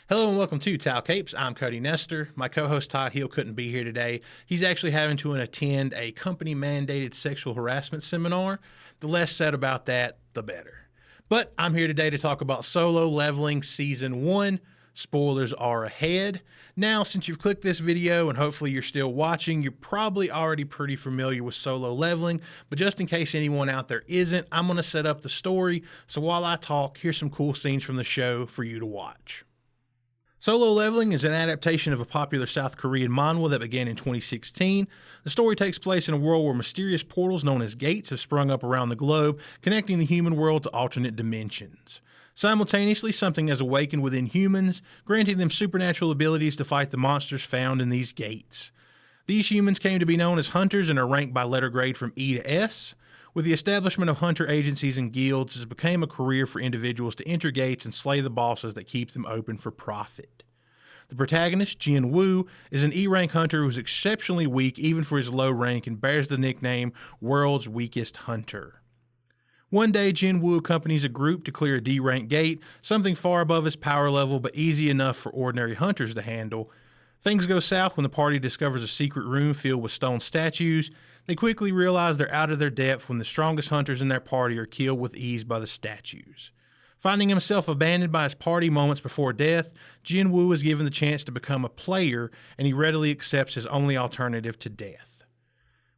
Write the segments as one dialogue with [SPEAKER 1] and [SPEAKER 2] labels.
[SPEAKER 1] Hello and welcome to Tau Capes. I'm Cody Nestor. My co-host Todd Hill couldn't be here today. He's actually having to attend a company-mandated sexual harassment seminar. The less said about that, the better. But I'm here today to talk about Solo Leveling Season 1. Spoilers are ahead. Now, since you've clicked this video and hopefully you're still watching, you're probably already pretty familiar with Solo Leveling, but just in case anyone out there isn't, I'm going to set up the story. So while I talk, here's some cool scenes from the show for you to watch. Solo Leveling is an adaptation of a popular South Korean manhwa that began in 2016. The story takes place in a world where mysterious portals known as gates have sprung up around the globe, connecting the human world to alternate dimensions. Simultaneously, something has awakened within humans, granting them supernatural abilities to fight the monsters found in these gates. These humans came to be known as hunters and are ranked by letter grade from E to S. With the establishment of hunter agencies and guilds, it became a career for individuals to enter gates and slay the bosses that keep them open for profit. The protagonist, Jin Woo, is an E-rank hunter who is exceptionally weak even for his low rank and bears the nickname World's Weakest Hunter. One day, Jin Woo accompanies a group to clear a D-rank gate, something far above his power level but easy enough for ordinary hunters to handle. Things go south when the party discovers a secret room filled with stone statues. They quickly realize they're out of their depth when the strongest hunters in their party are killed with ease by the statues. Finding himself abandoned by his party moments before death, Jin Woo is given the chance to become a player, and he readily accepts his only alternative to death.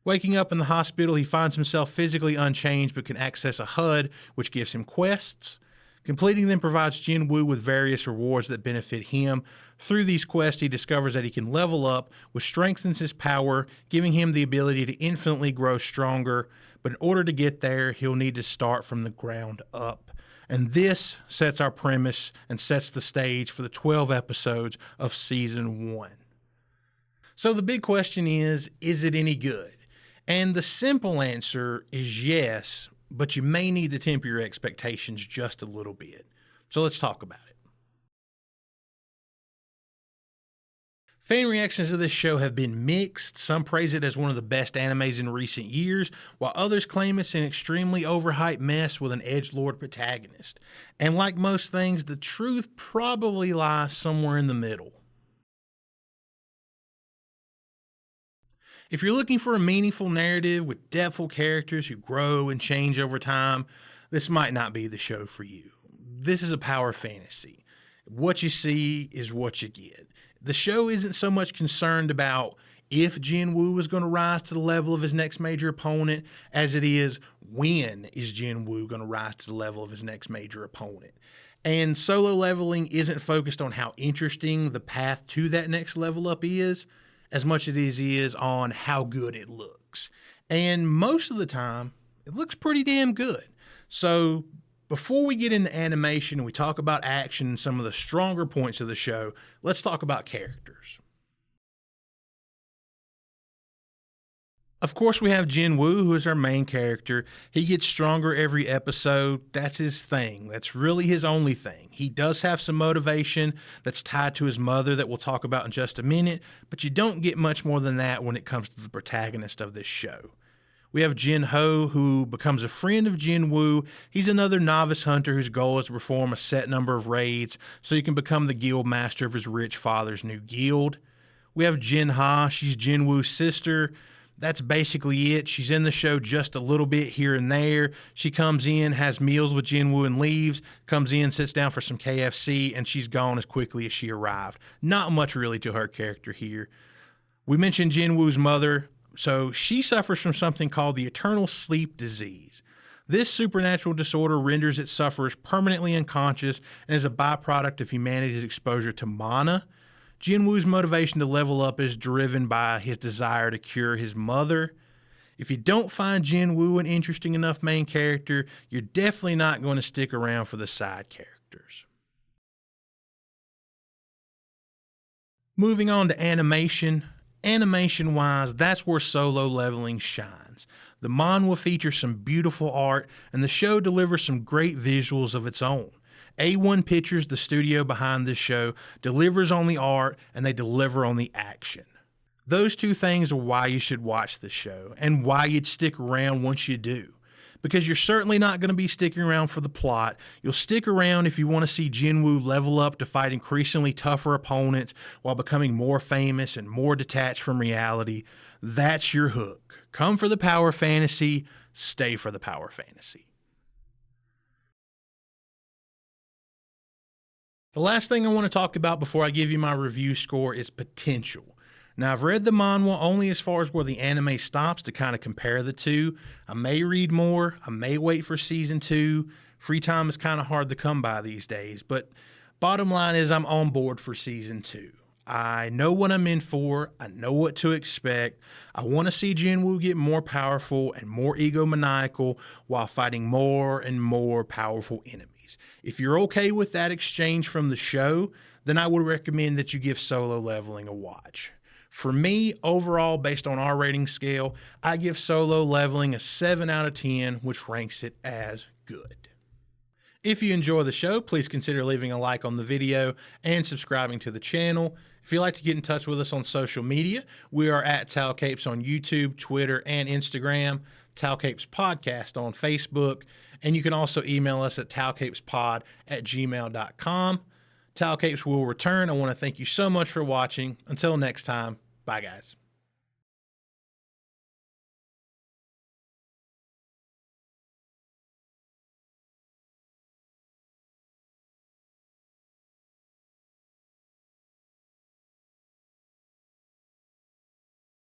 [SPEAKER 1] Waking up in the hospital, he finds himself physically unchanged but can access a HUD, which gives him quests. Completing them provides Jin Woo with various rewards that benefit him. Through these quests, he discovers that he can level up, which strengthens his power, giving him the ability to infinitely grow stronger. But in order to get there, he'll need to start from the ground up. And this sets our premise and sets the stage for the 12 episodes of Season 1. So the big question is it any good? And the simple answer is yes, but you may need to temper your expectations just a little bit. So let's talk about it. Fan reactions to this show have been mixed. Some praise it as one of the best animes in recent years, while others claim it's an extremely overhyped mess with an edgelord protagonist. And like most things, the truth probably lies somewhere in the middle. If you're looking for a meaningful narrative with depthful characters who grow and change over time, this might not be the show for you. This is a power fantasy. What you see is what you get. The show isn't so much concerned about if Jin Woo is going to rise to the level of his next major opponent as it is when is Jin Woo going to rise to the level of his next major opponent. And Solo Leveling isn't focused on how interesting the path to that next level up is, as much as it is on how good it looks. And most of the time, it looks pretty damn good. So before we get into animation and we talk about action and some of the stronger points of the show, let's talk about characters. Of course, we have Jin Woo, who is our main character. He gets stronger every episode. That's his thing. That's really his only thing. He does have some motivation that's tied to his mother that we'll talk about in just a minute, but you don't get much more than that when it comes to the protagonist of this show. We have Jin Ho, who becomes a friend of Jin Woo. He's another novice hunter whose goal is to perform a set number of raids so he can become the guild master of his rich father's new guild. We have Jin Ha. She's Jin Woo's sister. That's basically it. She's in the show just a little bit here and there. She comes in, has meals with Jin Woo and leaves, comes in, sits down for some KFC, and she's gone as quickly as she arrived. Not much really to her character here. We mentioned Jin Woo's mother. So she suffers from something called the eternal sleep disease. This supernatural disorder renders its sufferers permanently unconscious and is a byproduct of humanity's exposure to mana. Jin Woo's motivation to level up is driven by his desire to cure his mother. If you don't find Jin Woo an interesting enough main character, you're definitely not going to stick around for the side characters. Moving on to animation. Animation-wise, that's where Solo Leveling shines. The manhwa features some beautiful art, and the show delivers some great visuals of its own. A1 Pictures, the studio behind this show, delivers on the art, and they deliver on the action. Those two things are why you should watch this show, and why you'd stick around once you do. because you're certainly not going to be sticking around for the plot. You'll stick around if you want to see Jinwoo level up to fight increasingly tougher opponents while becoming more famous and more detached from reality. That's your hook. Come for the power fantasy, stay for the power fantasy. The last thing I want to talk about before I give you my review score is potential. Now, I've read the manhwa only as far as where the anime stops to kind of compare the two. I may read more. I may wait for season 2. Free time is kind of hard to come by these days. But bottom line is I'm on board for season 2. I know what I'm in for. I know what to expect. I want to see Jinwoo get more powerful and more egomaniacal while fighting more and more powerful enemies. If you're okay with that exchange from the show, then I would recommend that you give Solo Leveling a watch. For me, overall, based on our rating scale, I give Solo Leveling a 7 out of 10, which ranks it as good. If you enjoy the show, please consider leaving a like on the video and subscribing to the channel. If you'd like to get in touch with us on social media, we are at Talcapes on YouTube, Twitter, and Instagram, Talcapes Podcast on Facebook, and you can also email us at talcapespod@gmail.com. Talcapes will return. I want to thank you so much for watching. Until next time, bye guys.